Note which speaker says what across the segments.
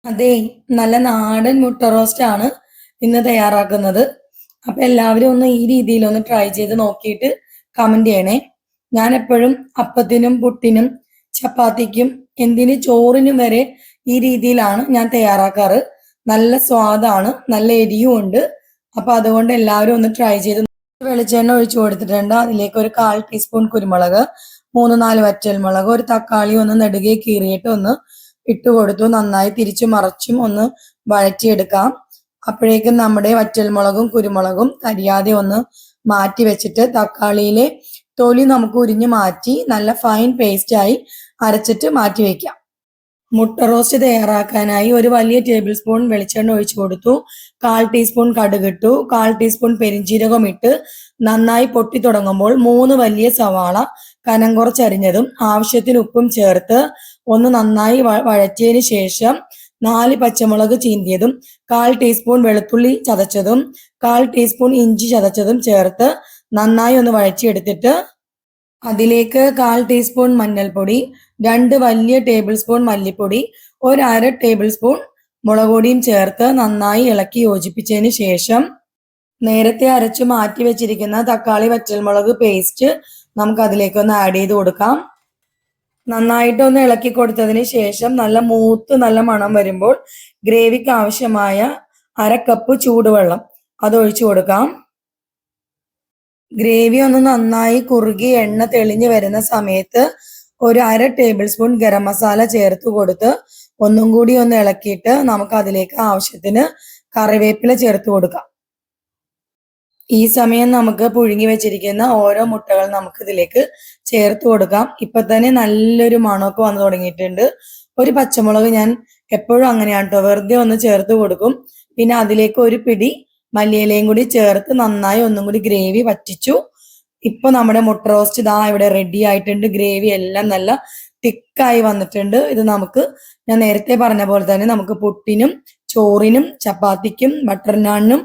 Speaker 1: അതെ, നല്ല നാടൻ മുട്ട റോസ്റ്റ് ആണ് ഇന്ന് തയ്യാറാക്കുന്നത്. അപ്പൊ എല്ലാവരും ഒന്ന് ഈ രീതിയിൽ ഒന്ന് ട്രൈ ചെയ്ത് നോക്കിയിട്ട് കമന്റ് ചെയ്യണേ. ഞാൻ എപ്പോഴും അപ്പത്തിനും പുട്ടിനും ചപ്പാത്തിക്കും ചോറിനും വരെ ഈ രീതിയിലാണ് ഞാൻ തയ്യാറാക്കാറ്. നല്ല സ്വാദാണ്, നല്ല എരിയും ഉണ്ട്. അപ്പൊ അതുകൊണ്ട് എല്ലാവരും ഒന്ന് ട്രൈ ചെയ്ത് വെളിച്ചെണ്ണ ഒഴിച്ചു കൊടുത്തിട്ടുണ്ട്. അതിലേക്ക് ഒരു 1/4 ടീസ്പൂൺ കുരുമുളക്, 3-4 വറ്റൽമുളക്, ഒരു തക്കാളി ഒന്ന് നെടുകെ കീറിയിട്ട് ഒന്ന് ഇട്ടുകൊടുത്തു. നന്നായി തിരിച്ചും മറിച്ചും ഒന്ന് വഴറ്റിയെടുക്കാം. അപ്പോഴേക്കും നമ്മുടെ വറ്റൽമുളകും കുരുമുളകും കരിയാതെ ഒന്ന് മാറ്റി വെച്ചിട്ട് തക്കാളിയിലെ തൊലി നമുക്ക് ഉരിഞ്ഞു മാറ്റി നല്ല ഫൈൻ പേസ്റ്റായി അരച്ചിട്ട് മാറ്റി വെക്കാം. മുട്ട റോസ്റ്റ് തയ്യാറാക്കാനായി ഒരു വലിയ ടേബിൾ സ്പൂൺ വെളിച്ചെണ്ണ ഒഴിച്ചു കൊടുത്തു. 1/4 ടീസ്പൂൺ കടുകിട്ടു, 1/4 ടീസ്പൂൺ പെരിഞ്ജീരകം ഇട്ട് നന്നായി പൊട്ടി തുടങ്ങുമ്പോൾ 3 വലിയ സവാള കനം കുറച്ചരിഞ്ഞതും ആവശ്യത്തിന് ഉപ്പും ചേർത്ത് ഒന്ന് നന്നായി വഴറ്റിയതിന് ശേഷം 4 പച്ചമുളക് ചീന്തിയതും 1/4 ടീസ്പൂൺ വെളുത്തുള്ളി ചതച്ചതും 1/4 ടീസ്പൂൺ ഇഞ്ചി ചതച്ചതും ചേർത്ത് നന്നായി ഒന്ന് വഴറ്റിയെടുത്തിട്ട് അതിലേക്ക് 1/4 ടീസ്പൂൺ മഞ്ഞൾപ്പൊടി, 2 വലിയ ടേബിൾ സ്പൂൺ മല്ലിപ്പൊടി, 1/2 ടേബിൾ സ്പൂൺ മുളക് പൊടിയും ചേർത്ത് നന്നായി ഇളക്കി യോജിപ്പിച്ചതിന് ശേഷം നേരത്തെ അരച്ചു മാറ്റി വെച്ചിരിക്കുന്ന തക്കാളി വറ്റൽമുളക് പേസ്റ്റ് നമുക്ക് അതിലേക്ക് ഒന്ന് ആഡ് ചെയ്ത് കൊടുക്കാം. നന്നായിട്ട് ഒന്ന് ഇളക്കി കൊടുത്തതിന് ശേഷം നല്ല മണം വരുമ്പോൾ ഗ്രേവിക്ക് ആവശ്യമായ 1/2 കപ്പ് ചൂടുവെള്ളം അത് ഒഴിച്ചു കൊടുക്കാം. ഗ്രേവി ഒന്ന് നന്നായി കുറുകി എണ്ണ തെളിഞ്ഞു വരുന്ന സമയത്ത് ഒരു 1/2 ടേബിൾ സ്പൂൺ ഗരം മസാല ചേർത്ത് കൊടുത്ത് ഒന്നും കൂടി ഒന്ന് ഇളക്കിയിട്ട് നമുക്ക് അതിലേക്ക് ആവശ്യത്തിന് കറിവേപ്പില ചേർത്ത് കൊടുക്കാം. ഈ സമയം നമുക്ക് പുഴുങ്ങി വെച്ചിരിക്കുന്ന ഓരോ മുട്ടകൾ നമുക്ക് ഇതിലേക്ക് ചേർത്ത് കൊടുക്കാം. ഇപ്പൊ തന്നെ നല്ലൊരു മണമൊക്കെ വന്നു തുടങ്ങിയിട്ടുണ്ട്. ഒരു പച്ചമുളക് ഞാൻ എപ്പോഴും അങ്ങനെയാണ് കേട്ടോ, വെറുതെ ഒന്ന് ചേർത്ത് കൊടുക്കും. പിന്നെ അതിലേക്ക് ഒരു പിടി മല്ലിയിലയും കൂടി ചേർത്ത് നന്നായി ഒന്നും കൂടി ഗ്രേവി വറ്റിച്ചു. ഇപ്പൊ നമ്മുടെ മുട്ട റോസ്റ്റ് ഇതാ ഇവിടെ റെഡി ആയിട്ടുണ്ട്. ഗ്രേവി എല്ലാം നല്ല തിക്കായി വന്നിട്ടുണ്ട്. ഇത് നമുക്ക് ഞാൻ നേരത്തെ പറഞ്ഞ പോലെ തന്നെ നമുക്ക് പുട്ടിനും ചോറിനും ചപ്പാത്തിക്കും ബട്ടർ നാണിനും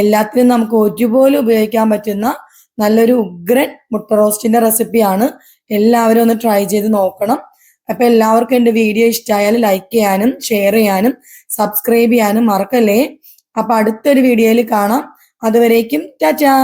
Speaker 1: എല്ലാത്തിനും നമുക്ക് ഒരുപോലെ ഉപയോഗിക്കാൻ പറ്റുന്ന നല്ലൊരു ഉഗ്രൻ മുട്ട റോസ്റ്റിന്റെ റെസിപ്പിയാണ്. എല്ലാവരും ഒന്ന് ട്രൈ ചെയ്ത് നോക്കണം. അപ്പൊ എല്ലാവർക്കും എന്റെ വീഡിയോ ഇഷ്ടമായാൽ ലൈക്ക് ചെയ്യാനും ഷെയർ ചെയ്യാനും സബ്സ്ക്രൈബ് ചെയ്യാനും മറക്കല്ലേ. അപ്പൊ അടുത്തൊരു വീഡിയോയിൽ കാണാം. അതുവരേക്കും ടാറ്റാ.